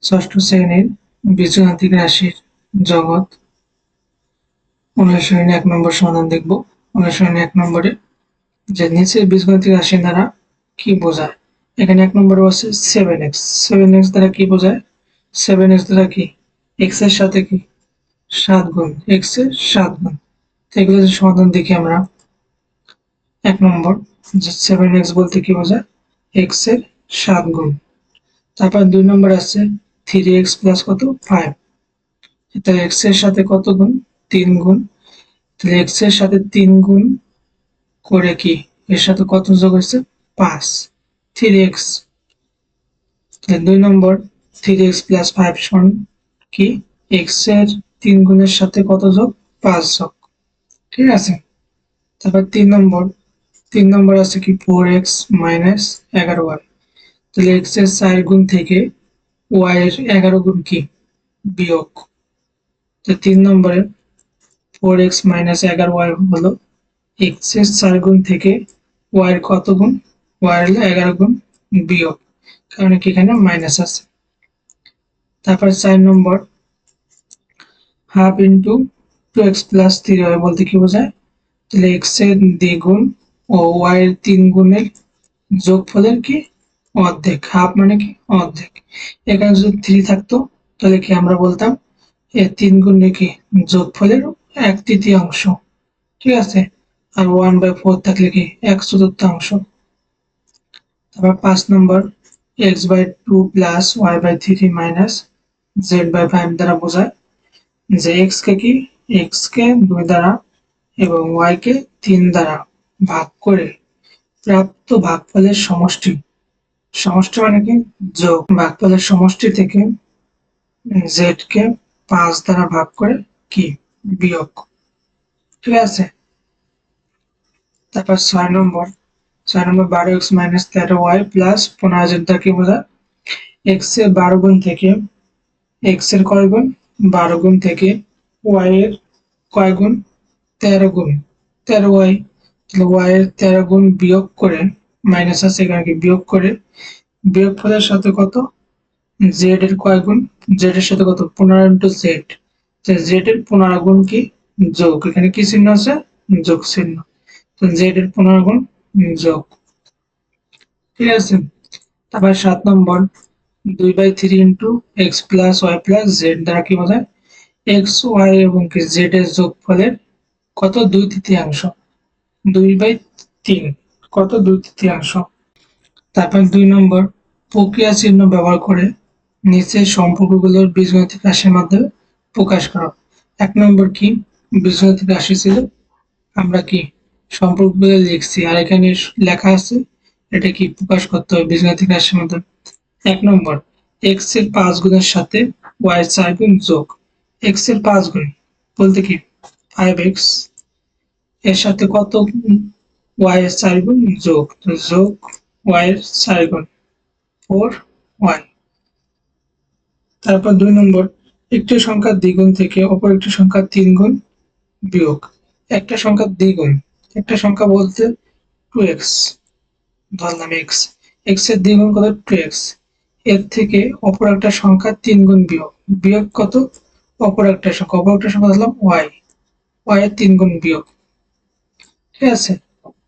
ষষ্ঠ শ্রেণীর বীজগাণিতিক রাশির জগৎ অনুশীলনী 1 নম্বর সমাধান দেখব। অনুশীলনী 1 নম্বরে যে নিচের বীজগাণিতিক রাশি দ্বারা কি বোঝায়। এখানে 1 নম্বরে আছে 7x। 7x দ্বারা কি বোঝায়? 7x দ্বারা কি x এর সাথে কি 7 গুণ, x এর 7 গুণ। এগুলো যে সমাধান দেখি আমরা। 1 নম্বর যে 7x বলতে কি বোঝায়? x এর 7 গুণ। তারপর 2 নম্বর আছে 3x প্লাস কত 5। এটা x এর সাথে কত গুণ? 3 গুণ। তাহলে x এর সাথে 3 গুণ করে কি এর সাথে কত যোগ হয়েছে? 5, 3x। তাহলে 2 নম্বর 3x প্লাস 5 সমান কি x এর 3 গুণের সাথে কত যোগ? 5 যোগ। ঠিক আছে। তারপর 3 নম্বর আছে কি 4x মাইনাস 11y। তাহলে x এর 4 গুণ থেকে y এর 11 গুণ কি বিয়োগ। তো 3 নম্বরে 4x মাইনাস 11y হলো x এর 4 গুণ থেকে y এর কত গুণ? y এর 11 গুণ বিয়োগ, কারণ কি এখানে মাইনাস আছে। তারপর 4 নম্বর half into 2x plus 3y বলতে কি বোঝায়? তাহলে x এর দ্বিগুণ ও y এর 3 গুণের যোগফলের কি অর্ধেক। হাফ মানে কি অর্ধেক। এখানে যদি 3 থাকতো তাহলে কি আমরা বলতাম এর 3 গুণ কি যোগফলের 1/3। ঠিক আছে। আর 1/4 থাকলে কি 1/4। তারপর 5 নম্বর x/2 plus y/3 minus z/5 দ্বারা বোঝায় যে x কে কি x কে 2 দ্বারা এবং y কে 3 দ্বারা ভাগ করে প্রাপ্ত ভাগফলের সমষ্টি। সমষ্টি মানে কি যোগ। ভাগফলের সমষ্টি থেকে z কে 5 দ্বারা ভাগ করে কি বিয়োগ। ঠিক আছে। তারপর 6 নম্বর 12x minus 13y plus 15z দ্বারা কি বোঝায়? x এর 12 গুণ থেকে x এর কয় গুণ? 12 গুণ থেকে y এর কয় গুণ? 13 গুণ 13y। তাহলে y এর 13 গুণ বিয়োগ করে মাইনাস আছে এখানে কি বিয়োগ করে বিয়োগফলের সাথে কত z এর কয় গুণ? z এর সাথে কত 15 ইন্টু z। z এর 15 গুণ কি যোগ। এখানে কি চিহ্ন আছে? যোগ চিহ্ন। তো z এর 15 গুণ যোগ। ঠিক আছে। তারপর 7 নম্বর 2/3 into x plus y plus z দ্বারা কি বোঝায়? x y এবং কি z এর যোগফলের কত 2/3। 2/3 কত 2/3। তারপর 2 নম্বর প্রক্রিয়া চিহ্ন ব্যবহার করে নিচের সম্পর্কগুলোর বীজগণিতিক রাশির মাধ্যমে প্রকাশ করো। 1 নম্বর কি বীজগণিতিক রাশি ছিল, আমরা কি সম্পর্কগুলো লিখছি আর এখানে লেখা আছে এটা কি প্রকাশ করতে হবে বীজগণিতিক রাশির মাধ্যমে। 1 নম্বর x এর 5 গুণের সাথে y এর 4 গুণ যোগ। x এর 5 গুণ বলতে কি 5x এর সাথে কত y এর 4 গুণ যোগ। তো যোগ y এর 4 গুণ 4y। তারপর 2 নম্বর একটি সংখ্যার দ্বিগুণ থেকে অপর একটি সংখ্যার 3 গুণ বিয়োগ। একটা সংখ্যার দ্বিগুণ, একটা সংখ্যা বলতে 2x ধরলাম x, x এর দ্বিগুণ কত 2x। এর থেকে অপর একটা সংখ্যা 3 গুণ বিয়োগ। বিয়োগ কত অপর একটা সংখ্যা ধরলাম y, y এর 3 গুণ বিয়োগ। ঠিক আছে।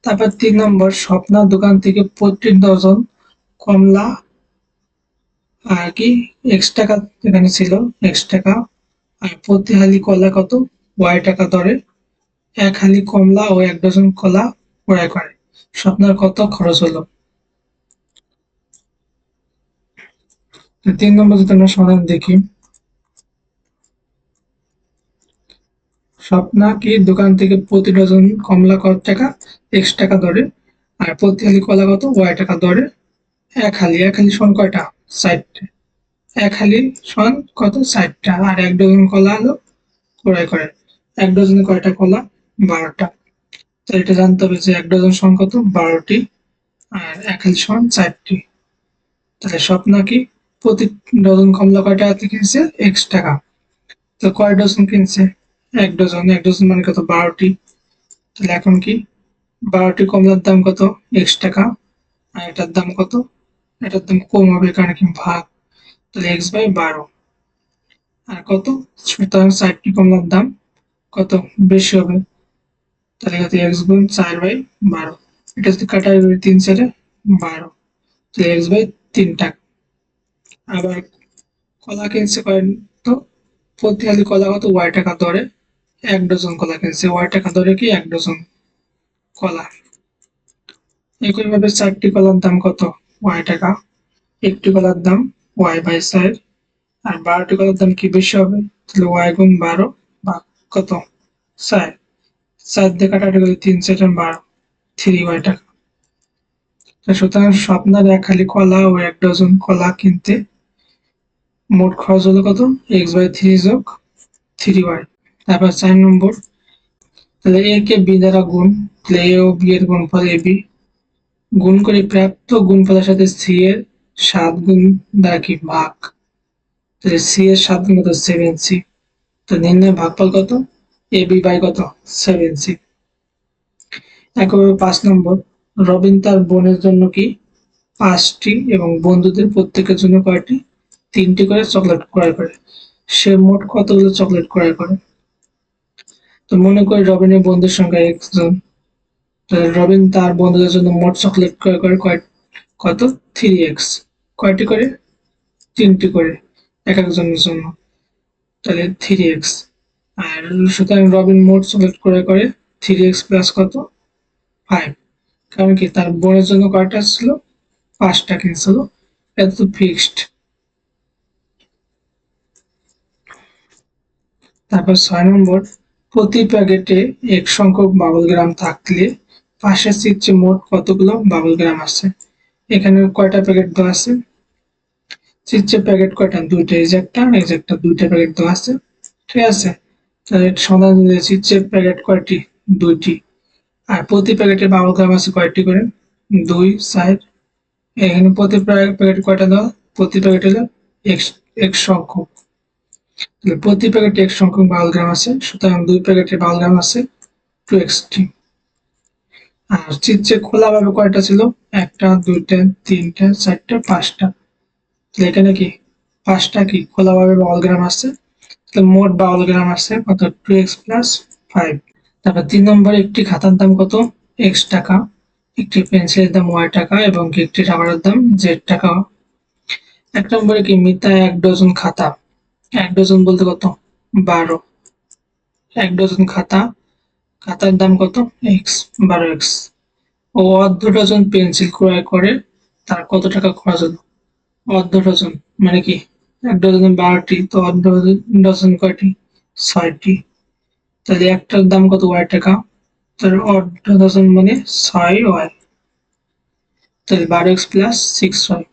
তারপর 3 নম্বর স্বপ্নার দোকান থেকে প্রতি ডজন কমলা আর কি x টাকা এখানে ছিল x টাকা, আর প্রতি হালি কলা কত y টাকা দরে 1 হালি কমলা ও 1 ডজন কলা ক্রয় করে। স্বপ্নার কত খরচ হলো? 3 নম্বর যদি আমরা সমাধান দেখি। স্বপ্না কি দোকান থেকে প্রতি ডজন কমলা কত টাকা x টাকা দরে আর প্রতি হালি কলা কত y টাকা দরে 1 হালি। 1 হালি সমান কয়টা? 60টা। 1 হালি সমান কত 60টা আর 1 ডজন কলা হলো ক্রয় করে। 1 ডজনে কয়টা কলা? 12টা। তো এটা জানতে হবে যে 1 ডজন সমান কত 12টি আর 1 হালি সমান 4টি। তাহলে স্বপ্না কি প্রতি ডজন কমলা কয় টাকাতে কিনছে? x টাকা। তো কয় ডজন কিনছে? 1 ডজন। 1 ডজন মানে কত 12টি। তাহলে এখন কি 12টি কমলার দাম কত? x টাকা। আর এটার দাম কত? এটার দাম কম হবে কারণ কি ভাগ। তাহলে x/12। আর কত, সুতরাং 4টি কমলার দাম কত বেশি হবে, তাহলে কত x গুণ 4/12। এটা যদি কাটাই করি 3/4 12, তাহলে x/3 টাকা। আবার কলা কিনছে কয়, তো প্রতি হালি কলা কত y টাকা দরে 1 ডজন কলা কিনছে, y টাকা দরে কি 1 ডজন কলা। একইভাবে 4টি কলার দাম কত y টাকা, একটি কলার দাম y/4, আর 12টি কলার দাম কি বেশি হবে, তাহলে y গুণ 12 ভাগ কত 4, 4 দিয়ে কাটাকাটি করলে 3/4 12, 3y টাকা। সুতরাং স্বপ্নার এক হালি কলা ও 1 ডজন কলা কিনতে মোট খরচ হলো কত, x/3 যোগ 3y। তারপর 4 নম্বর, তাহলে a কে b দ্বারা গুণ, তাহলে a ও b এর গুণফল ab, গুণ করে প্রাপ্ত গুণফলের সাথে c এর 7 গুণ দ্বারা কি ভাগ, তাহলে c এর 7 গুণ কত 7c। তো নির্ণয় ভাগফল কত, ab বাই কত 7c। একইভাবে 5 নম্বর, রবিন তার বোনের জন্য কি 5টি এবং বন্ধুদের প্রত্যেকের জন্য কয়টি 3টি করে চকলেট ক্রয় করে। সে মোট কতগুলো চকলেট ক্রয় করে। তো মনে করি রবিনের বন্ধুর সংখ্যা 1 জন, তাহলে রবিন তার বন্ধুদের জন্য মোট চকলেট ক্রয় করে কত 3x, কয়টি করে 3টি করে এক একজনের জন্য, তাহলে 3x। আর সুতরাং রবিন মোট চকলেট ক্রয় করে 3x প্লাস কত 5, কারণ কি তার বোনের জন্য কয়টা ছিল 5টা কিনছিল, এটা তো ফিক্সড। তারপর 6 নম্বর, প্রতি প্যাকেটে এক সংখ্যক বাবল গ্রাম থাকলে পাশের চিত্রে মোট কতগুলো বাবল গ্রাম আছে। এখানে কয়টা প্যাকেট দেওয়া আছে, চিত্রে প্যাকেট কয়টা, দুইটা, এই যে একটা, দুইটা প্যাকেট দেওয়া আছে, ঠিক আছে। তাহলে সমাধান দিলে চিত্রে প্যাকেট কয়টি, দুইটি, আর প্রতি প্যাকেটে বাবল গ্রাম আছে কয়টি করে, 2 4। এখানে প্রতি প্যাকেট কয়টা দেওয়া, প্রতি প্যাকেট হলো এক সংখ্যক, প্রতি প্যাকেটে এক সংখ্যক বাবল গ্রাম আছে, সুতরাং 2 প্যাকেটে বাবল গ্রাম আছে 2xt। আর চিত্রে খোলা ভাবে কয়টা ছিল, একটা, দুইটা, তিনটা, চারটা, 5টা, এখানে কি 5টা কি খোলা ভাবে বাবল গ্রাম আছে, তাহলে মোট বাবল গ্রাম আছে কত 2x প্লাস 5। তারপর 3 নম্বরে, একটি খাতার দাম কত x টাকা, একটি পেন্সিলের দাম y টাকা এবং একটি রাবারের দাম z টাকা। 1 নম্বরে কি মিতা 1 ডজন খাতা, 1 ডজন বলতে কত 12, 1 ডজন খাতার দাম কত x, 12x। ও অর্ধ ডজন পেন্সিল ক্রয় করে তার কত টাকা খরচ হলো, অর্ধ ডজন মানে কি 1 ডজনে 12টি, তো অর্ধ ডজন কয়টি 6টি, তাহলে একটার দাম কত y টাকা, তাহলে অর্ধ ডজন মানে 6y, তাহলে 12x প্লাস 6y।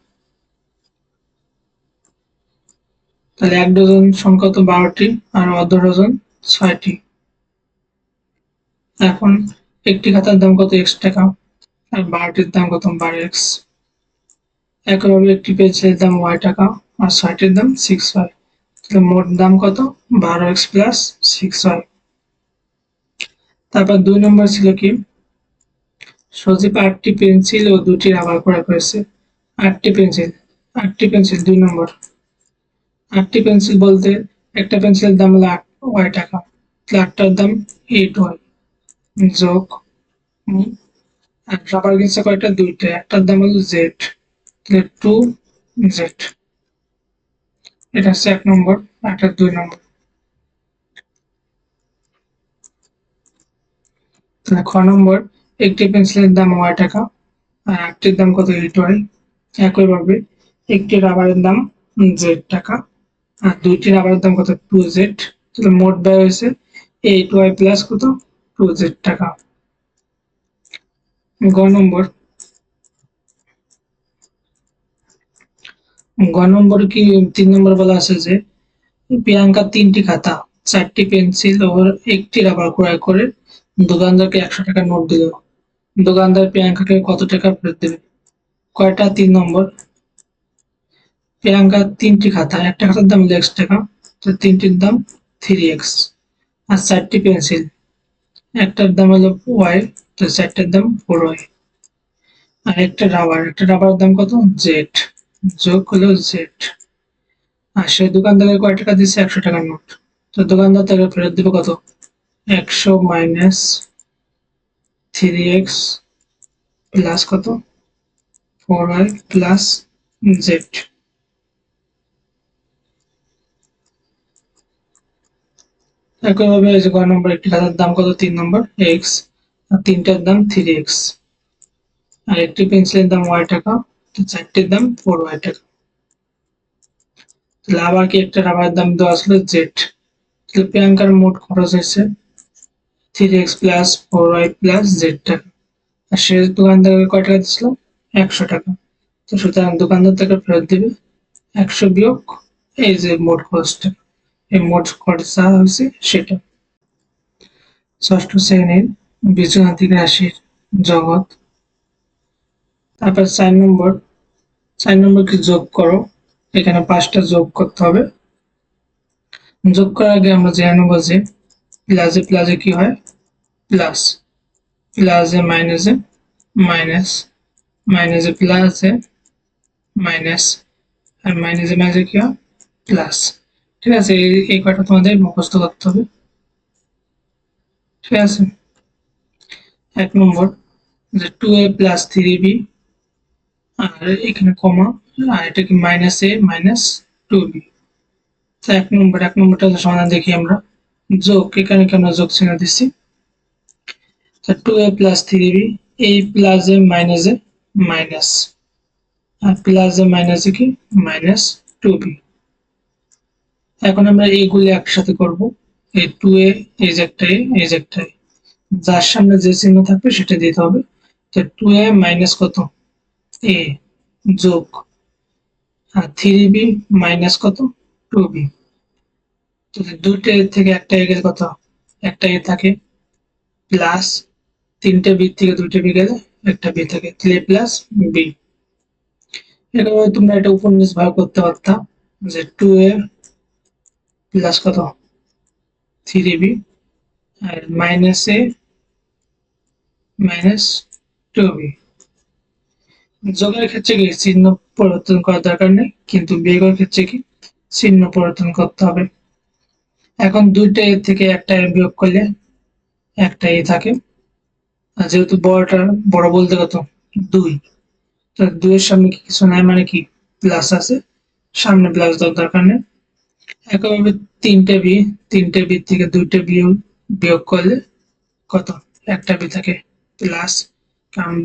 তাহলে 1 ডজন সংখ্যা তো 12টি আর অর্ধ ডজন 6টি। এখন একটি খাতার দাম কত x টাকা আর 12টির দাম কত 12x। একইভাবে একটি পেন্সিলের দাম y টাকা আর 6টির দাম 6y, তাহলে মোট দাম কত 12x প্লাস 6y। তারপর 2 নম্বর ছিল কি, সজীব 8টি পেন্সিল ও 2টি রাবার ক্রয় করেছে। 8টি পেন্সিল 2 নম্বর, 8টি পেন্সিল বলতে একটা পেন্সিলের দাম হলো 8y টাকা, তাহলে 8টার দাম 8y যোগ, আর রাবার কিনছে কয়টা, 2টা, একটার দাম হলো z, তাহলে 2z। এটা হচ্ছে 1 নম্বর, এটা 2 নম্বর। তাহলে খ নম্বর, একটি পেন্সিলের দাম y টাকা আর একটির দাম কত 8y। একইভাবে একটি রাবারের দাম z টাকা আর 2টি রাবারের দাম কত 2z, তাহলে মোট ব্যয় হয়েছে 8y প্লাস কত 2z টাকা। গ নম্বর কি 3 নম্বর বলা আছে যে প্রিয়াঙ্কা 3টি খাতা, 4টি পেন্সিল ও একটি রাবার ক্রয় করে দোকানদারকে 100 টাকার নোট দিল। দোকানদার প্রিয়াঙ্কাকে কত টাকা ফেরত দেবে, কয়টা 3 নম্বর, প্রিয়াঙ্কা 3টি খাতা, একটা খাতার দাম হলো x টাকা, তো 3টির দাম 3x, আর 4টি পেন্সিল, একটার দাম হলো y, তো 4টার দাম 4y, আর একটা রাবারের দাম কত z, যোগ হলো z। আর সে দোকানদারের কয় টাকা দিচ্ছে 100 টাকার নোট, তো দোকানদার তাকে ফেরত দিবে কত 100 মাইনাস 3x প্লাস কত 4y প্লাস z। একইভাবে এই যে গ নম্বর একটি খাতার দাম কত 3 নম্বর x আর তিনটার দাম 3x আর একটি পেন্সিলের দাম y টাকা, তো চারটির দাম 4y টাকা। তাহলে আবার কি একটা রাবারের দাম দেওয়া আসলে z, তাহলে প্রিয়াঙ্কার মোট খরচ হয়েছে 3x plus 4y plus z টাকা আর সে দোকানদারকে কয় টাকা দিচ্ছিল 100 টাকা, তো সুতরাং দোকানদার তাকে ফেরত দিবে 100 বিয়োগ এই যে মোট খরচটা, এই মোট খরচা হয়েছে সেটা। ষষ্ঠ শ্রেণীর বীজগাণিতিক রাশির জগৎ। তারপর 4 নম্বর কি যোগ করো, এখানে 5টা যোগ করতে হবে। যোগ করার আগে আমরা জেনে নেব যে প্লাসে প্লাসে কি হয় প্লাস, প্লাসে মাইনাসে মাইনাস, মাইনাসে প্লাসে মাইনাস আর মাইনাসে মাইনাসে কি হয় প্লাস। ঠিক আছে, এই কয়টা তোমাদের মুখস্থ করতে হবে। ঠিক আছে, 1 নম্বর যে 2a প্লাস 3b আর এখানে কমা আর এটা কি মাইনাস a মাইনাস 2b। তো 1 নম্বরটা সমাধান দেখি আমরা। যোগ, এখানে কি আমরা যোগ চিহ্ন দিচ্ছি, তো 2a plus 3b, a plus a minus a minus আর প্লাস a মাইনাস কি মাইনাস 2b। এখন আমরা এইগুলি একসাথে করব, এই 2a এই যে একটা এই যে একটা, যার সামনে যে চিহ্ন থাকবে সেটা দিতে হবে। তো 2a মাইনাস কত a যোগ আর 3b মাইনাস কত 2b, তো দুইটা থেকে একটা এ গেলে কত একটা এ থাকে প্লাস 3টে বি থেকে 2টে বি গেলে একটা বি থাকে, তাহলে প্লাস বি। এভাবে তোমরা এটা উপর নিচ ভাগ করতে পারতাম যে 2a প্লাস কত 3b R minus a minus 2b। যোগের ক্ষেত্রে কি চিহ্ন পরিবর্তন করার দরকার নেই, কিন্তু বিয়োগের ক্ষেত্রে কি চিহ্ন পরিবর্তন করতে হবে। এখন দুইটা এ থেকে একটা এ বিয়োগ করলে একটা এ থাকে, আর যেহেতু বড় বলতে কত 2, তো 2 এর সামনে কি কিছু নাই মানে কি প্লাস আছে, সামনে প্লাস দেওয়ার দরকার নেই। একইভাবে 3টে বি থেকে 2টে বিয়োগ করলে কত একটা বি থাকে প্লাস, কারণ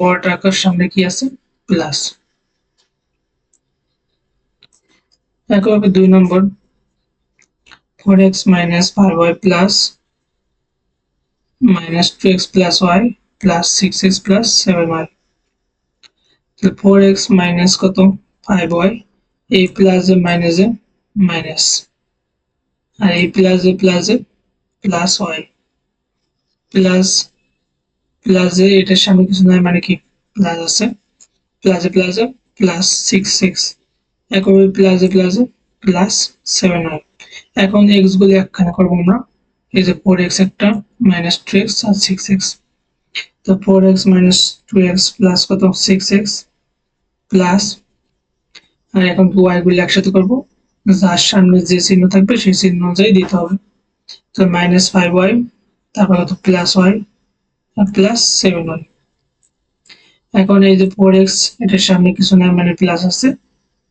বড়টা আকার সামনে কি আছে প্লাস। একইভাবে 2 number 4x minus 5y plus minus 2x plus y plus 6x plus 7y। 4x minus কত 5y, a plus a minus a minus আর a plus a plus y plus plus এ এটার সামনে কিছু নাই মানে কি প্লাস আছে, প্লাস এ প্লাস 6x, একইভাবে প্লাস এ প্লাস 7y। এখন x গুলি একখানে করবো আমরা, এই যে 4x একটা মাইনাস 2x আর 6x, তো 4x মাইনাস 2x প্লাস কত 6x প্লাস, আর এখন y গুলি একসাথে করব, যার সামনে যে চিহ্ন থাকবে সেই চিহ্ন অনুযায়ী দিতে হবে। তো মাইনাস 5y তারপর কত প্লাস y আর প্লাস 7y। এখন এই যে 4x এটার সামনে কিছু না মানে প্লাস আছে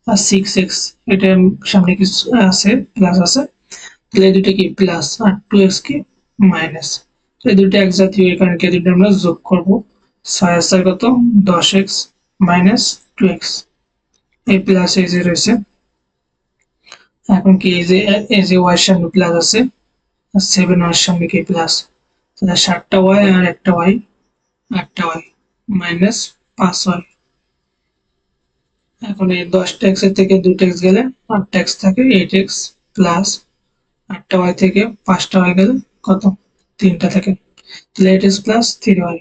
আর 6x এটার সামনে কিছু আছে প্লাস আছে, তাহলে এই দুটো কি প্লাস আর 2x কি মাইনাস, তো এই দুটো এক জাতীয়, এখানে কি দুটো আমরা যোগ করব, 6 কত 10x মাইনাস 2x, এই প্লাস এই যে রয়েছে। এখন কি এই যে y এর সামনে প্লাস আছে আর 7y এর সামনে কি প্লাস, তাহলে 7টা y আর একটা y 8টা y মাইনাস 5y। এখন এই 10টা x এর থেকে 2টা x গেলে 8টা x থাকে 8x প্লাস 8টা y থেকে 5টা y গেলে কত 3টা থাকে, তাহলে 8x প্লাস 3y।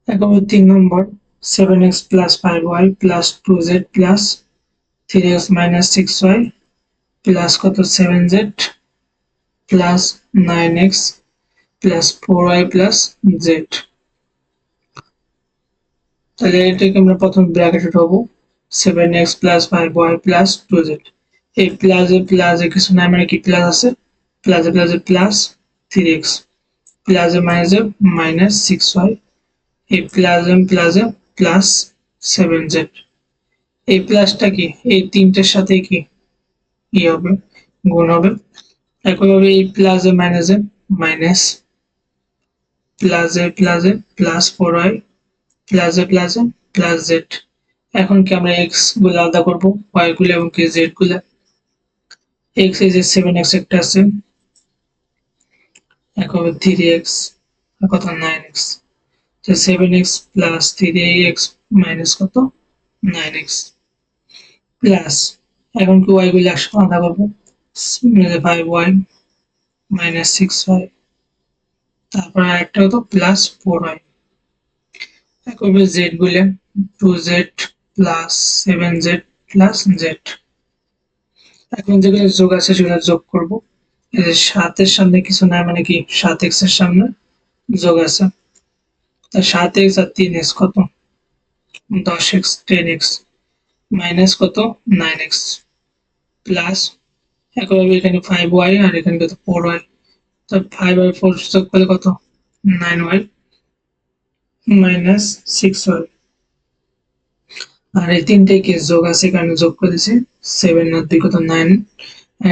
এখন 3 নম্বর 7x plus 5y plus 2z plus 3x minus 6y plus কত 7z plus 9x plus 4y plus z। তাহলে এটাকে আমরা প্রথম ব্র্যাকেটে উঠাবো 7x plus 5y plus 2z। এই প্লাসে কিছু না মানে কি প্লাস আছে, প্লাসে প্লাস 3x প্লাসে মাইনাস 6y, এই প্লাসে প্লাস 7z। এই প্লাসটা কি এই তিনটের সাথে কি হবে, গুণ হবে। একইভাবে এই প্লাসে মাইনাস প্লাসে প্লাস 4y প্লাসে প্লাস জেড। এখন কি আমরা এক্স গুলো আলাদা করবো, ওয়াই গুলো এবং কি জেড গুলো। এক্স এই যে 7x একটা আছে, একইভাবে 3x কত 9x, তো 7x প্লাস 3x মাইনাস কত 9x প্লাস, এখন কি ওয়াই গুলো আলাদা করবো 5y মাইনাস 6y, তারপর আরেকটা কত প্লাস 4y, একইভাবে জেড গুলো 2z plus 7z plus z. এখন যেগুলো যোগ আছে সেগুলো যোগ করবো। এই যে 7 সামনে কিছু না মানে কি 7x এর সামনে যোগ আছে, তা 7x আর 3x কত 10x 10x মাইনাস কত 9x প্লাস, একইভাবে এখানে 5y আর এখানে কত 4y, তো 5y 4 যোগ করলে কত 9y মাইনাস 6y, আর এই তিনটে কি যোগ আছে কারণে যোগ করেছি 7 আর 2 কত 9,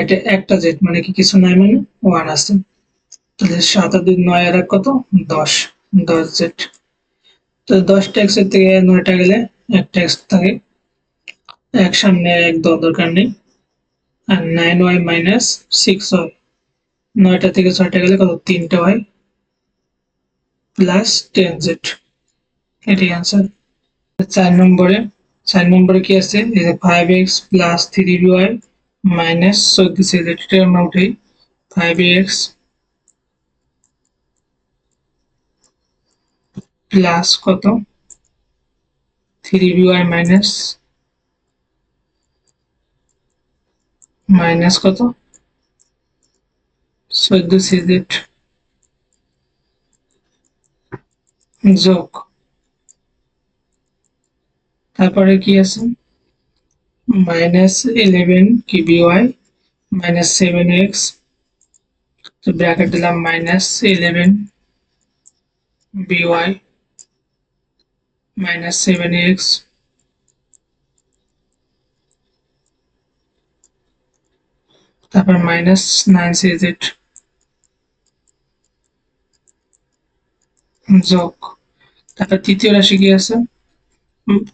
এটা একটা জেড মানে কি কিছু নাই মানে 1 আছে, তাহলে 7 আর 2 9 আর 1 কত 10 জেড। তো 10টা এক্স এর থেকে 9টা গেলে একটা এক্স থাকে, এক সামনে এক দেওয়ার দরকার নেই, আর 9y মাইনাস 6y, 9টা থেকে 6টা গেলে কত 3টা y প্লাস 10z, এটাই আনসার। 4 নম্বরে কি আছে, এই যে 5x plus 3by minus 14z, এটা আমরা উঠাই 5x প্লাস কত 3by মাইনাস কত 14cz যোগ, তারপরে কি আছে মাইনাস 11 কি by মাইনাস 7x, তো ব্র্যাকেট দিলাম মাইনাস 11 by মাইনাস 7x তারপর মাইনাস 9cz যোগ, তারপর তৃতীয় রাশি কি আছে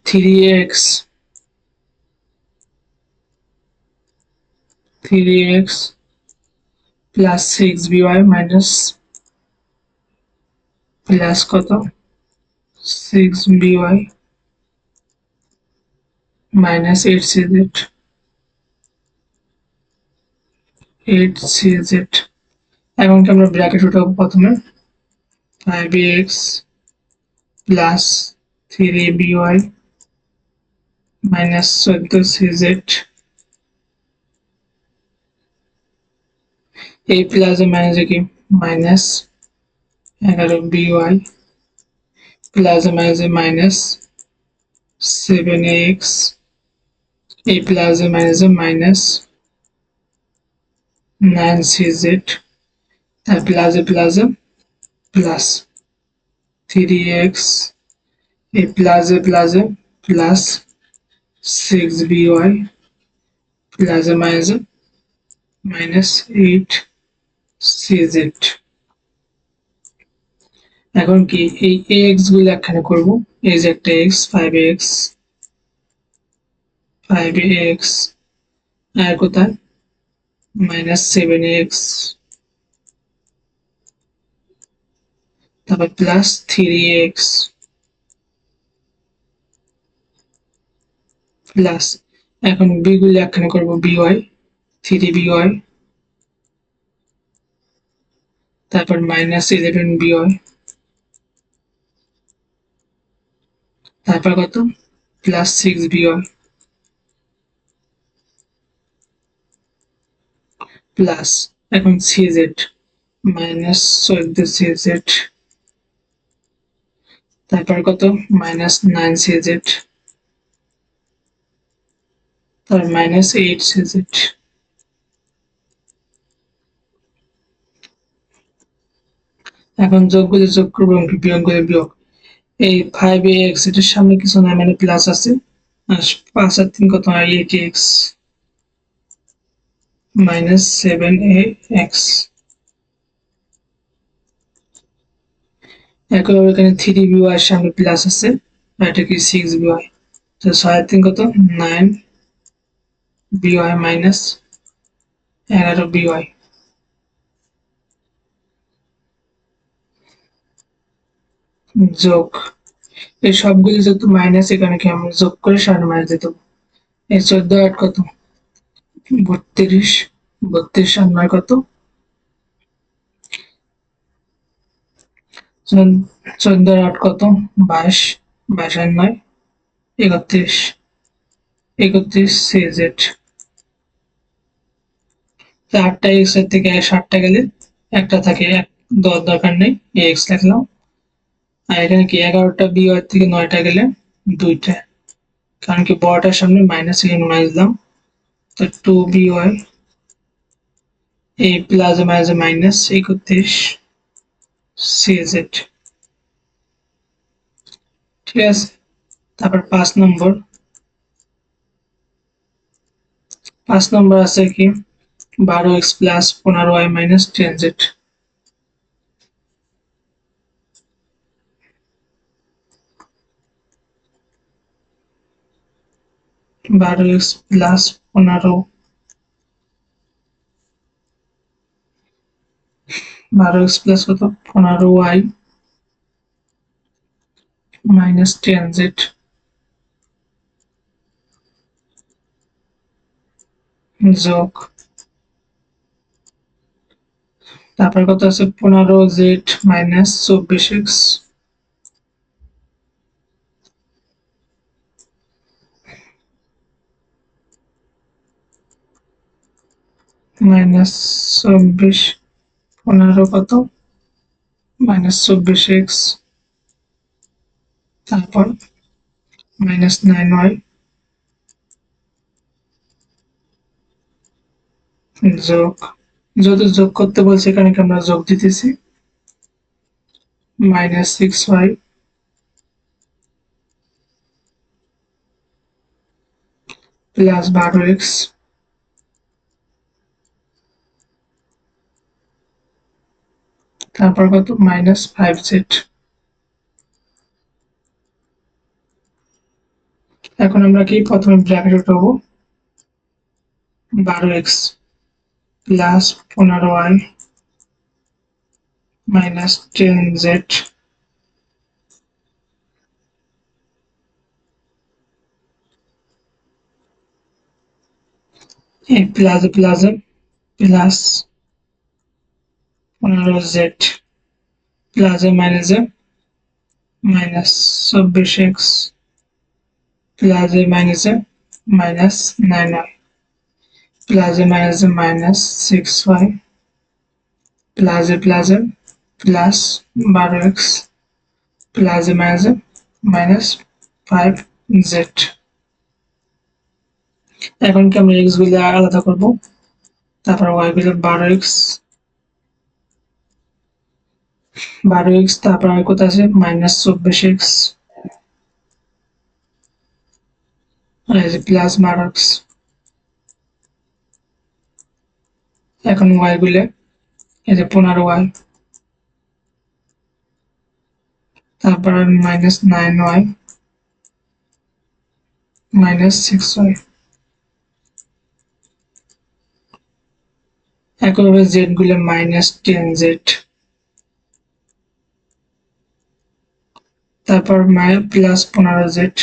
3x plus 6by minus plus কত 6by মাইনাস 8cz। এখন কি আমরা ব্র্যাকেট উঠাবো প্রথমে 5x plus 3by minus 14cz, এই প্লাসে মাইনাসে কি মাইনাস 11by প্লাসে মাইনাসে মাইনাস 7x, এই প্লাসে মাইনাসে মাইনাস 9cz, আর প্লাসে প্লাস 3x, এই প্লাসে প্লাস 6by প্লাসে মাইনাস 8cz। এখন কি এই ax গুলো একখানে করব, এই যে একটা x 5x আর কোথায় মাইনাস 7x, তারপর প্লাস 3x প্লাস, এখন b গুলো একখানে করব by 3by, তারপর মাইনাস 11by, তারপর কত প্লাস 6by প্লাস, এখন cz মাইনাস 14cz, তারপর কত -9cz, তারপর -8cz। এখন যোগগুলো যোগ করবো এবং বিয়োগগুলো বিয়োগ। এই 5ax এটার সামনে কিছু নাই মানে প্লাস আছে, আর 5 আর 3 কত হয় 8x -7ax। একইভাবে এখানে 3by এর সামনে প্লাস আছে, এটা কি 6by, তো 6 আর 3 কত 9by -11by। যোগ এই সবগুলি যেহেতু মাইনাস, এখানে কি আমরা যোগ করে সামনে মাইনাস দিতে হবে। এই 14 8 কত 32, 32 আর 9 কত 14 আর 8 কত 22, 22 আর 9 31, 31cz। 8টা এক্স এর থেকে 7টা গেলে একটা থাকে, এক দরকার নেই, এক্স লিখলাম। আর এখানে কি 11টা বি ওয়াই থেকে 9টা গেলে 2টা, কারণ কি বড়টার সামনে মাইনাস, এখানে মাইনাস দিলাম, তো 2by এই প্লাস মাইনাস মাইনাস 31cz। ঠিক আছে, তারপর 5 নম্বর আছে কি 12x plus 15y minus 10z। 12x plus 12x plus কত 15y মাইনাস 10z যোগ, তারপর কত আছে 15z মাইনাস 24x মাইনাস 24, 15 কত মাইনাস 24x, তারপর মাইনাস 9y যোগ, যদি যোগ করতে বলছে এখানে কি আমরা যোগ দিতেছি, মাইনাস 6y প্লাস 12x, তারপর কত মাইনাস 5z। এখন আমরা কি প্রথমে ব্র্যাকেট উঠাবো, 12x plus 15y minus 10z, এই plus plus plus 15z plus minus minus 24x plus minus minus 9y plus minus minus 6y plus plus plus 12x plus minus minus 5z। এখন কি আমরা x গুলো আলাদা করব, তারপর y গুলো 12x তারপর আর কত আছে মাইনাস 24x প্লাস 12x। এখন y গুলো এই যে 15y, তারপর মাইনাস 9y মাইনাস 6y। একইভাবে z গুলো মাইনাস 10z, তারপর প্লাস 15z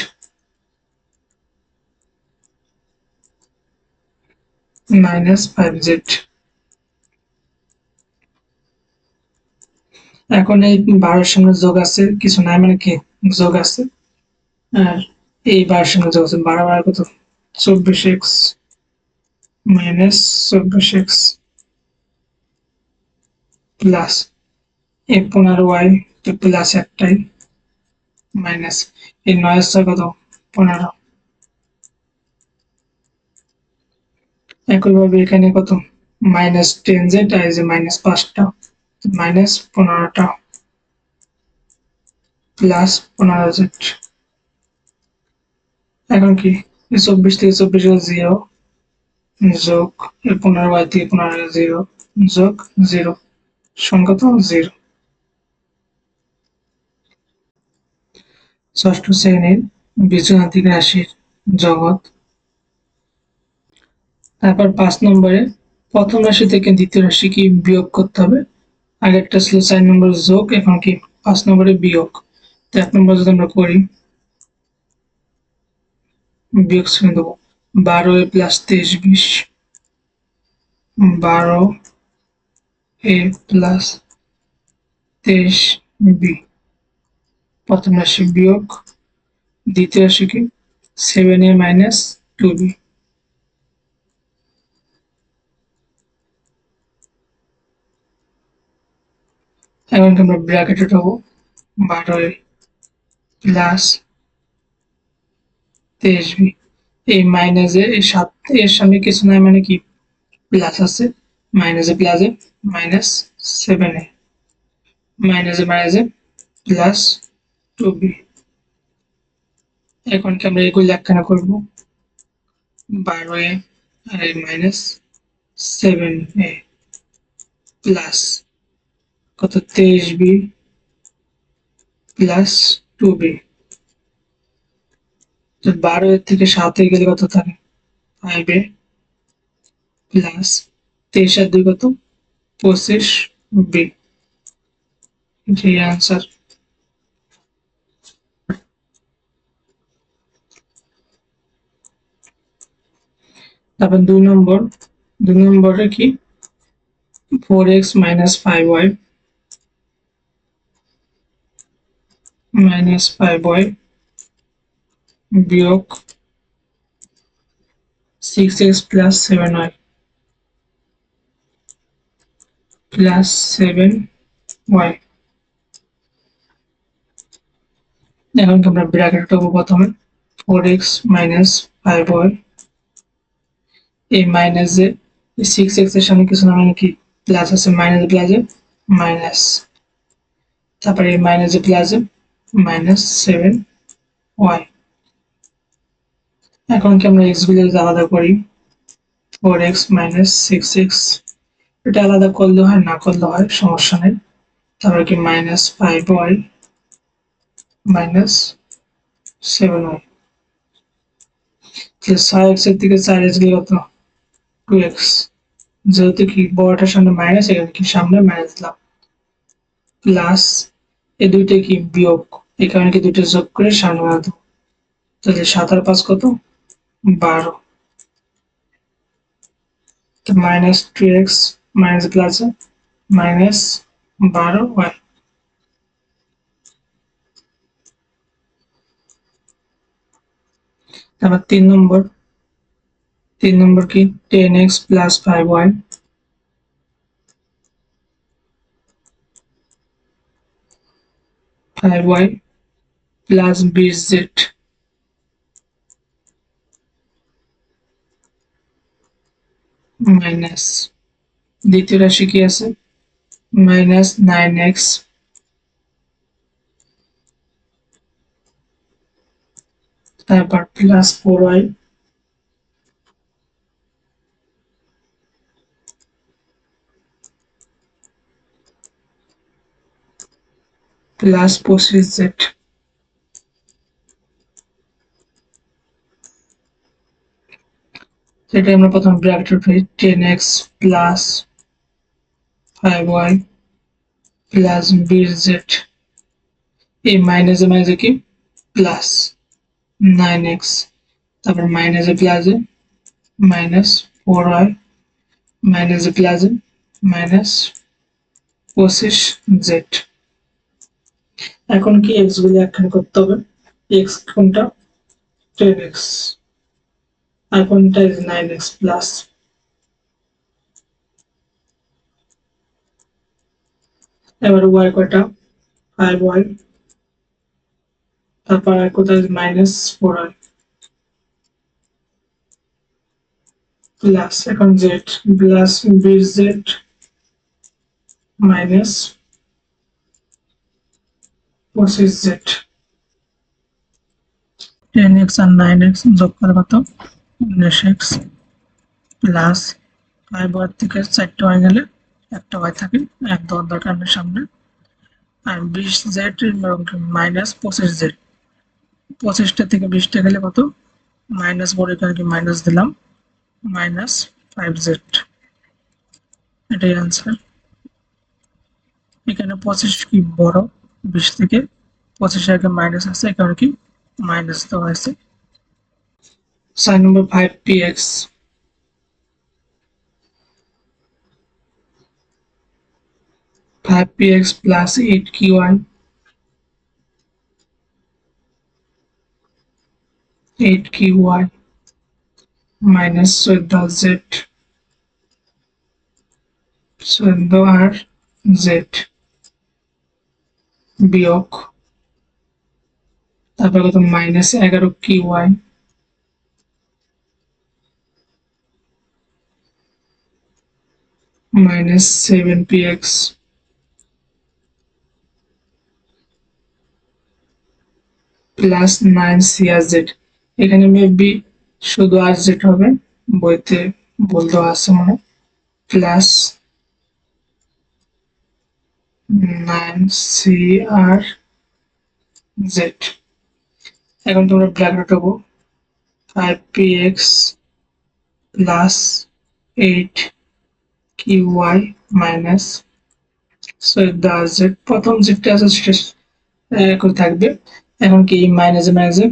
মাইনাস 5z। এখন এই 12 সঙ্গে যোগ আছে, কিছু নাই মানে কি যোগ আছে, আর এই 12 সঙ্গে যোগ আছে, 12 12 কত 24x মাইনাস 24x প্লাস এই 15y তো প্লাস একটাই মাইনাস এই 9 কত 15। একইভাবে এখানে কত -10z আর এই যে -5টা -15টা +15z। এখন কি 24 থেকে 24 গেলে 0 যোগ 15y থেকে 15 গেলে 0 যোগ 0 সমান কত 0। ষষ্ঠ শ্রেণীর বীজগাণিতিক রাশির জগৎ। তারপর 5 নম্বরে প্রথম রাশি থেকে দ্বিতীয় রাশি কি বিয়োগ করতে হবে। আগেরটা ছিল 4 নম্বর যোগ, এখন কি 5 নম্বরে বিয়োগ। তো 1 নম্বর যদি আমরা করি বিয়োগ চিহ্ন দেবো 12a + 23 12a + 23b প্রথম রাশি বিয়োগ দ্বিতীয় রাশি কি 7a - 2b। এখন আমরা ব্র্যাকেটে উঠাবো 12a + 23b। এই মাইনাসে এই 7 এর সামনে কিছু নাই মানে কি প্লাস আছে, মাইনাসে প্লাসে -7a মাইনাসে +2b। এখন কি আমরা এগুলো একখানা করবো 12a আর এই -7a প্লাস কত 23b +2b। তো 12 এর থেকে 7 এ গেলে কত থাকে 5a প্লাস 23 আর 2 কত 25b। এটাই আনসার। তারপর 2 নম্বরে কি 4x - 5y বিয়োগ 6x + 7y + 7y। এখন আমরা ব্র্যাকেট উঠাবো প্রথমে 4x - 5y এই মাইনাসে 6x এর সামনে কিছু না মানে কি প্লাস আছে, মাইনাসে প্লাসে মাইনাস, তারপরে এই মাইনাসে প্লাসে -7y। এখন কি আমরা x গুলো আলাদা করি 4x - 6x, এটা আলাদা করলে হয় না করলে হয় সমস্যা নেই। তারপরে কি -5y -7y। 6x এর থেকে 4x গেলে কত 2x, যেহেতু কি বড়টার সামনে মাইনাস এখানে কি সামনে মাইনাস দিলাম প্লাস এই দুইটা কি বিয়োগ, এই কারণে কি দুইটা যোগ করে সামনে বানাতে দেবো। তাহলে 7 আর 5 কত 12, তো -2x মাইনাস প্লাস -12y। তারপর 3 নম্বর কি 10x + 5y + 20z মাইনাস দ্বিতীয় রাশি কি আছে -9x তারপর +4y +25z। সেটা আমরা প্রথম ব্র্যাকেট উঠাই 10x + 5y + 20z এই মাইনাসে মাইনাসে কি প্লাস 9x, তারপর মাইনাসে প্লাসে -4y মাইনাসে প্লাসে -25z। এখন কি x গুলো একখানে করতে হবে, x কোনটা 10x আর কোনটা 9x প্লাস, এবার y কয়টা 5y তারপর কোথায় -4y প্লাস এখন Z plus bz minus 25z 10x আর 9x যোগ করে কত 19x প্লাস 5y থেকে 4টা y গেলে একটা y থাকে এক দেওয়ার দরকার নেই সামনে আর 20z মাইনাস 25z 25টা থেকে 20টা গেলে কত মাইনাস বড় এখানে কি মাইনাস দিলাম মাইনাস 5z এটাই আনসার। এখানে 25 কি বড় 20 থেকে 25 এর আগে মাইনাস আছে এখানে কি মাইনাস দেওয়া হয়েছে। সাইন নম্বর 5px plus 8qy 8qy minus 14z 14rz বিয়োগ তারপর কত minus 11qy minus 7px plus 9crz এখানে মেবি শুধু rz হবে বইতে বলতে আছে মনে প্লাস 9crz এখন তোমরা ব্র্যাকেট হবো 5px plus 8qy minus 14rz প্রথম যেটা আছে সেটা থাকবে এখন কি মাইনাসে মাইনাসে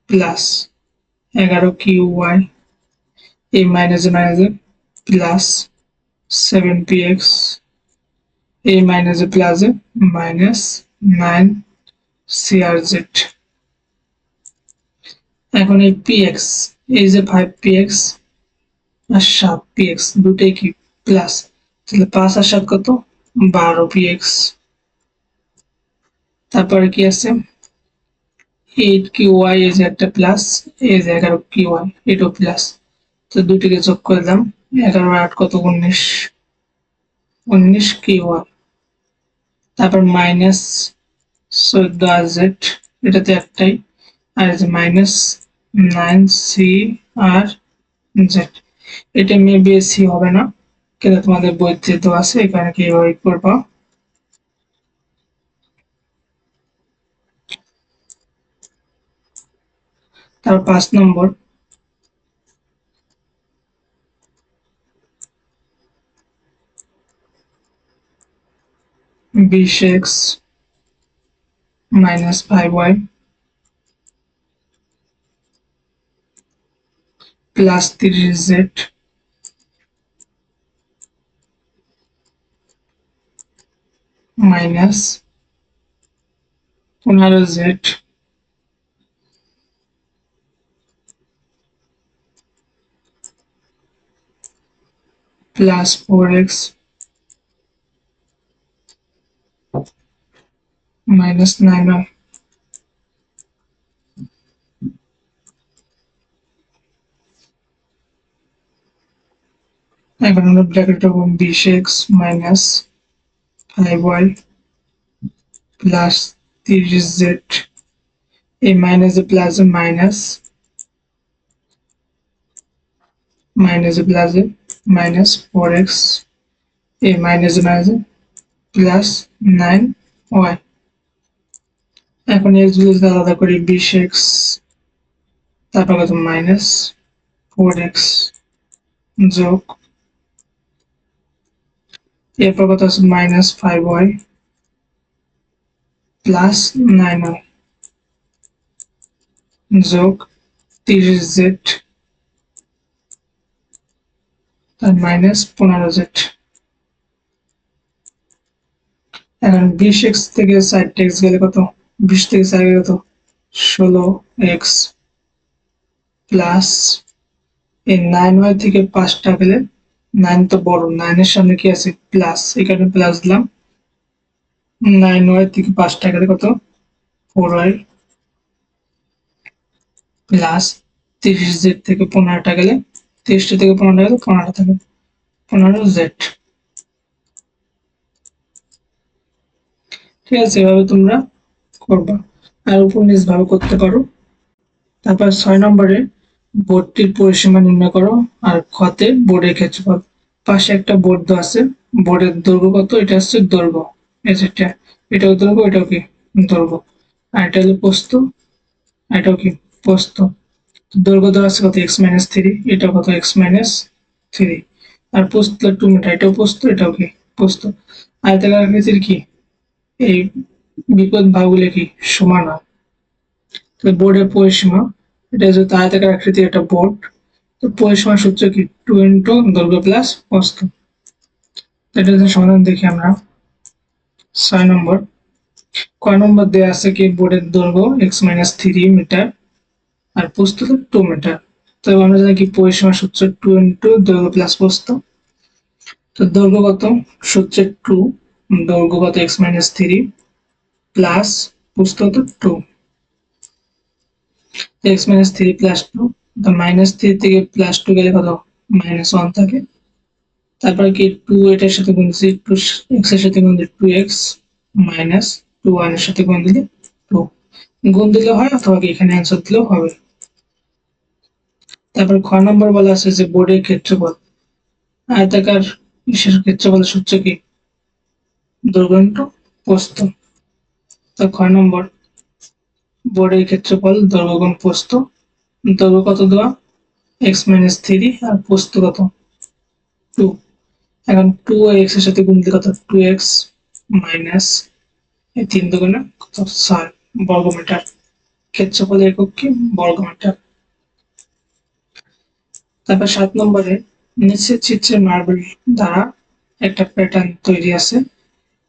প্লাস 11qy এই মাইনাসে মাইনাসে প্লাস 7px এই মাইনাসে প্লাসে মাইনাস 9crz এখন এই px এই যে 5px আর 7px দুটোই কি প্লাস তাহলে 5 আর 7 কত 12px তারপরে কি আছে 8qy এই যে একটা প্লাস এই যে 11qy এটাও প্লাস তো দুটিকে যোগ করে দিলাম 11 আর 8 কত 19qy তারপর মাইনাস 14rz এটাতে একটাই আর এই যে মাইনাস 9crz এটা মেবি সি হবে না কিন্তু তোমাদের বইতে তো আছে এখানে কি এইভাবে করবা তারপর 5 নম্বর bx minus 5y plus 3z minus 15z plus 4x minus 9y এখন আমরা ব্র্যাকেট করব bx minus 5y plus 3z এই minus A plus a minus minus A plus a minus 4x এই minus a minus plus 9y এখন x গুলো আলাদা করি bx তারপর কত মাইনাস 4x যোগ এরপর কত আছে মাইনাস 5y প্লাস 9y যোগ 30z আর মাইনাস 15z এখন 20x থেকে 60x গেলে কত 20 থেকে 60 কত 16x প্লাস এই 9y থেকে 5টা গেলে 9 তো বড় 9 এর সামনে কি আছে প্লাস এখানে প্লাস দিলাম 9y থেকে 5টা গেলে কত 4y প্লাস 30z থেকে 15টা গেলে 30টা থেকে 15টা গেলে 15টা থাকে 15z। ঠিক আছে, এভাবে তোমরা করবা আর উপর নিচ ভাবে করতে পারো। তারপর 6 নম্বরে বোর্ডটির পরিসীমা নির্ণয় করো আর খতে বোর্ডের ক্ষেত্রফল। পাশে একটা বোর্ড দেওয়া আছে, বোর্ডের দৈর্ঘ্য কত, এটা হচ্ছে দৈর্ঘ্য, এটাও দৈর্ঘ্য, এটাও কি দৈর্ঘ্য, আর এটা হলো প্রস্থ, এটাও কি প্রস্থ। দৈর্ঘ্য দেওয়া আছে কত x-3, এটা কত x-3, আর প্রস্থ 2 মিটার, এটাও প্রস্থ, এটাও কি প্রস্থ। আয়তাকার আকৃতির কি এই বিপদ বাহুগুলো কি সমান হয়। বোর্ডের পরিসীমা, এটা যেহেতু আয়তাকার আকৃতির একটা বোর্ড, তো পরিসীমার সূত্র কি 2 ইন্টু দৈর্ঘ্য প্লাস প্রস্থ। এটা সমাধান দেখি আমরা। 6 নম্বর, কয় নম্বর দেওয়া আছে কি বোর্ডের দৈর্ঘ্য x-3 মিটার আর প্রস্থ 2 মিটার। তো আমরা জানি কি পরিসীমার সূত্র 2 ইন্টু দৈর্ঘ্য প্লাস প্রস্থ। তো দৈর্ঘ্য কত, সূত্রে 2, দৈর্ঘ্য কত x-3 প্লাস প্রস্থ কত 2, x-3 প্লাস 2, তো -3 থেকে +2 গেলে কত -1 থাকে। তারপর কি 2 এটার সাথে গুণ দিচ্ছি, 2 x এর সাথে গুণ দিলে 2x মাইনাস 2 1 এর সাথে গুণ দিলে 2, গুণ দিলে হয় অথবা কি এখানে অ্যান্সার দিলেও হবে। তারপর খ নম্বর বলা আছে যে বোর্ডের ক্ষেত্রফল, আয়তাকার বিশেষ ক্ষেত্রফলের সূত্র কি দৈর্ঘ্য ইন্টু প্রস্থ। তো খ নম্বর, বোর্ডের ক্ষেত্রফল দৈর্ঘ্য গুণ প্রস্থ, দৈর্ঘ্য কত দেওয়া x-3 আর প্রস্থ কত 2। এখন 2 x এর সাথে গুণ দিলে কত 2x মাইনাস এই 3 দুগুণে কত 6 বর্গমিটার। ক্ষেত্রফলের একক কি বর্গমিটার। তারপর 7 নম্বরে নিচের চিত্রে মার্বেল দ্বারা একটা প্যাটার্ন তৈরি আছে,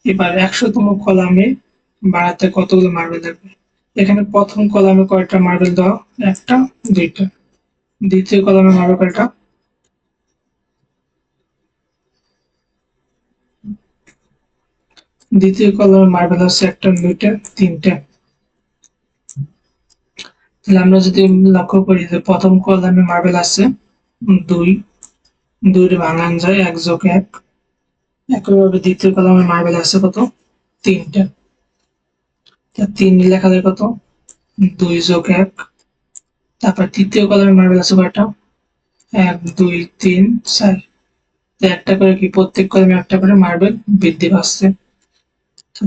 এবার 100তম কলামে বাড়াতে কতগুলো মার্বেল লাগবে। এখানে প্রথম কলামে কয়টা মার্বেল দেওয়া, একটা দুইটা। দ্বিতীয় কলামে মার্বেল কয়টা, দ্বিতীয় কলামে মার্বেল হচ্ছে একটা দুইটা তিনটা। তাহলে আমরা যদি লক্ষ্য করি যে প্রথম কলামে মার্বেল আছে 2, 2 ভাঙান যায় 1 যোগ 1। একইভাবে দ্বিতীয় কলামে মার্বেল আছে কত 3টা, 3 লেখা যায় কত 2 যোগ 1। তারপর তৃতীয় কলামে মার্বেল আছে কয়টা 1 2 3 4, একটা করে কি প্রত্যেক কলামে একটা করে মার্বেল বৃদ্ধি পাচ্ছে।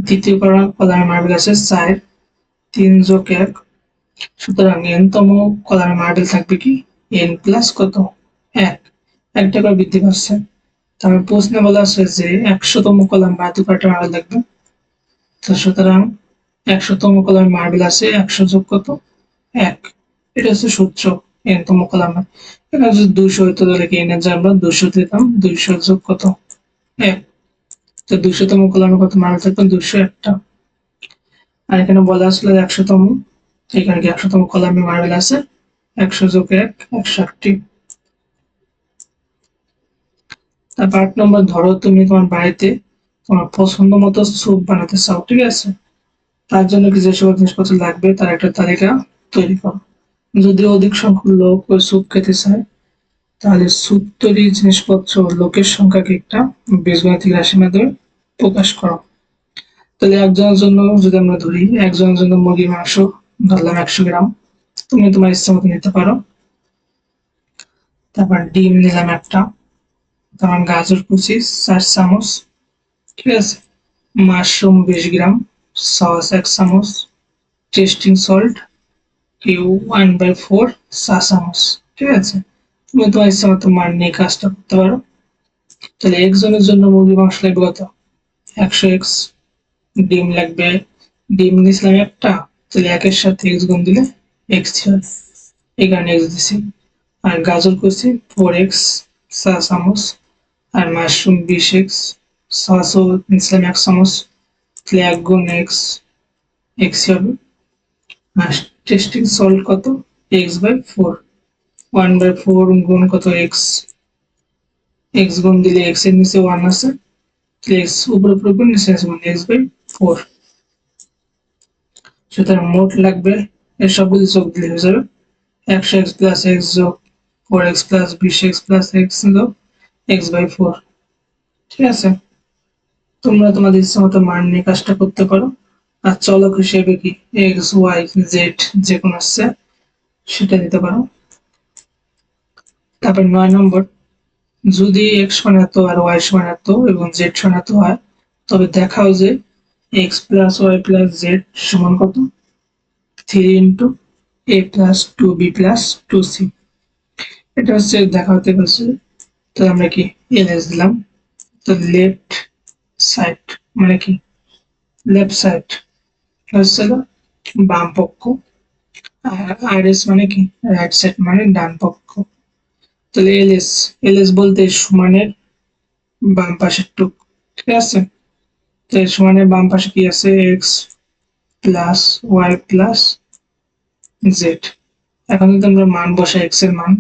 তৃতীয় কলামে মার্বেল আছে 4, 3 যোগ 1, সুতরাং n-তম কলামে মার্বেল থাকবে কি n প্লাস কত 1, একটা করে বৃদ্ধি পাচ্ছে। তাহলে প্রশ্নে বলা আছে যে 100তম কলাম বাড়াতে কয়টা মার্বেল লাগবে। তো সুতরাং 100তম কলামে মার্বেল আছে 100 যোগ কত 1, এটা হচ্ছে সূত্র n-তম কলামে। এখানে যদি 200 হইতো তাহলে কি n এর জায়গায় আমরা 200 দিতাম, 200 যোগ কত 1। তো 200তম কলামে কত মার্বেল থাকবে 201টা। আর এখানে বলা আসলে 100তম, এখানে কি 100তম কলামে মার্বেল আছে 100 যোগ 1 160টি। তারপর 8 নম্বর, ধরো তুমি তোমার বাড়িতে তোমার পছন্দ মতো স্যুপ বানাতে চাও, ঠিক আছে। তার জন্য কি যে সকল জিনিসপত্র লাগবে তার একটা তালিকা তৈরি করো। যদি অধিক সংখ্যক লোক ওই স্যুপ খেতে চায় তাহলে স্যুপ তৈরির জিনিসপত্র লোকের সংখ্যাকে একটা বীজগণিতিক রাশির মাধ্যমে প্রকাশ করো। তাহলে একজনের জন্য যদি আমরা ধরি, একজনের জন্য মুরগির মাংস ধরলাম 100 গ্রাম, তুমি তোমার ইচ্ছা মতো নিতে পারো। তারপর ডিম নিলাম একটা, তারপর গাজর কুচি 4 চামচ, ঠিক আছে, মাশরুম 20 গ্রাম, সস 1 চামচ, টেস্টিং সল্ট কিউ 1/4 চা চামচ, ঠিক আছে। তুমি তোমার ইচ্ছা মতো মান নিয়ে কাজটা করতে পারো। তাহলে একজনের জন্য মুরগির মাংস লাগবে কত 100x, ডিম লাগবে, ডিম নিয়েছিলাম একটা, তাহলে 1-এর সাথে x গুণ দিলে x হয়, এই কারণে x দিছি। আর গাজর কুচি 4x চা চামচ, আর মাশরুম 20x, সসও নিয়েছিলাম 1 চামচ, তাহলে 1 গুণ x হবে। আর টেস্টিং সল্ট কত x/4, 1/4 গুণ কত x গুণ দিলে x এর নিচে 1 আছে, তাহলে x উপরে গুণ নিচে আছে x/4। সুতরাং মোট লাগবে এর সবগুলো যোগ দিলে হয়ে যাবে 100x প্লাস এক্স যোগ 4x plus 20x plus x যোগ x/4। ঠিক আছে, তোমরা তোমাদের ইচ্ছা মতো মান নিয়ে কাজটা করতে পারো। আর চলক হিসেবে কি এক্স ওয়াই জেড যে কোনো আছে সেটা দিতে পারো। তারপর 9 নম্বর, যদি এক্স সমান এত আর ওয়াই সমান এত এবং জেড সমান এত হয় তবে দেখাও যে x plus y plus z সমান কত, 3 ইন্টু এ প্লাস 2বি প্লাস 2সি। এটা হচ্ছে দেখাতে বলছে। তো আমরা কি এলএস দিলাম। তো লেফট সাইড মানে কি, লেফট সাইড হচ্ছে বাম পক্ষ, আর আরএস মানে কি, রাইট সাইড মানে ডান পক্ষ। তাহলে এলএস, এলএস বলতে সমানের বাম পাশের টুক। ঠিক আছে, তো সমানের বাম পাশে কি আছে, x plus y plus z. এখন যদি আমরা মান বসাই এক্স এর মান,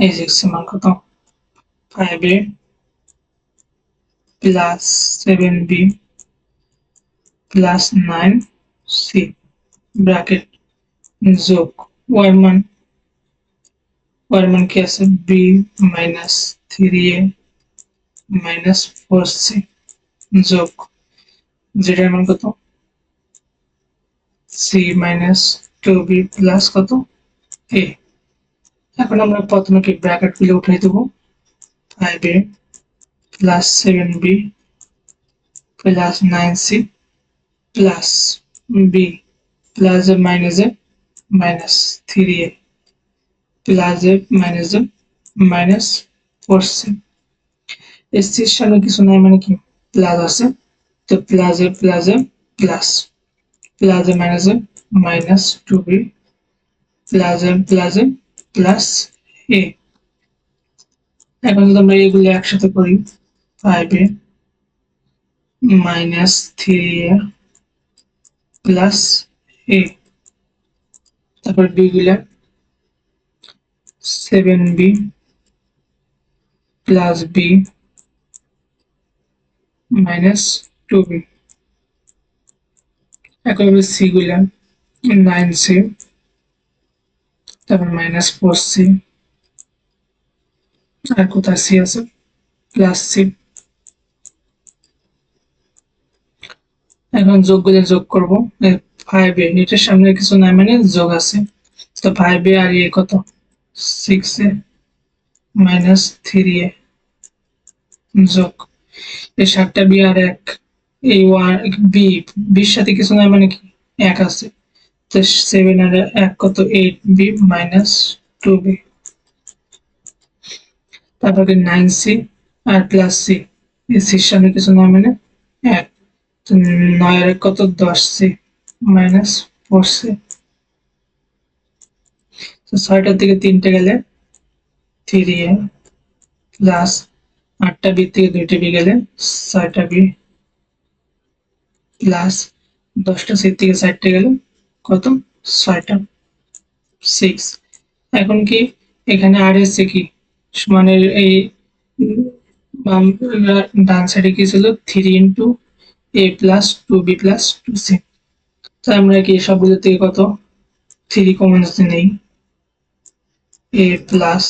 এই যে এক্স এর মান কত, 5a plus 7b plus 9c bracket যোগ ওয়াই মান, ওয়াই মান কি আছে, B minus 3a minus 4c যোগ জেড এর মান কত, সি মাইনাস 2b প্লাস কত a। এখন আমরা প্রথমে কি ব্র্যাকেট গুলো উঠাই দেবো, 5a plus 7b plus 9c plus b plus a minus 3a plus a minus 4c। এই সির সামনে কিছু নাই মানে কি প্লাস আছে, তো plus a plus a minus 2b plus a plus a। এখন যদি আমরা এগুলো একসাথে করি, 5a minus 3a plus a, তারপর b গুলা 7b plus b minus 2b, একইভাবে c গুলা 9c তারপর মাইনাস 4c, আর কোথায় c আছে, প্লাস c। এখন যোগগুলো যোগ করবো, 5a এটার সামনে কিছু নাই মানে যোগ আছে, তো 5a আর এ কত, 6a মাইনাস 3a যোগ এই 7টা বি আর 1, এই বি বির সাথে কিছু নাই মানে কি 1 আছে, তো 7 আর 1 কত, 8b মাইনাস 2b। তারপর 9c আর প্লাস c, এই সির সামনে কিছু নাই মানে 1, তো 9 আর 1 কত, 10c মাইনাস 4c। তো 6টার থেকে 3টে গেলে 3a প্লাস 8টা বি থেকে 2টে বি গেলে 6টা বি প্লাস 10টা সি থেকে 4টে গেলে কত, 6টা 6। এখন কি এখানে আর এসে কি সমানের এই বাম ডান সাইডে কি ছিল 3 ইন্টু এ প্লাস 2বি প্লাস 2সি। তো আমরা কি সবগুলো থেকে কত 3 কমন যদি নেই, এ প্লাস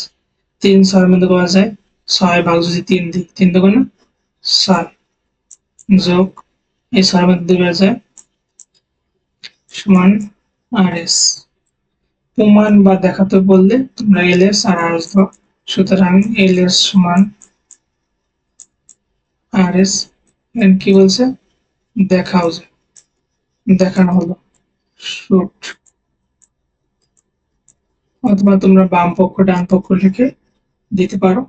3 6 মধ্যে পাওয়া যায় 6 ভাগ যদি 3 দিই, 3 দুগুণে 6 যোগ এই 6 মধ্যে পাওয়া যায় সমান আর এস। প্রমাণ বা দেখাতে বললে তোমরা এলএস আর আরএস দাও, সুতরাং এলএস সমান আরএস। কি বলছে, দেখাও, যে দেখানো হলো শুট। অথবা তোমরা বাম পক্ষ ডান পক্ষ লিখে দিতে পারো।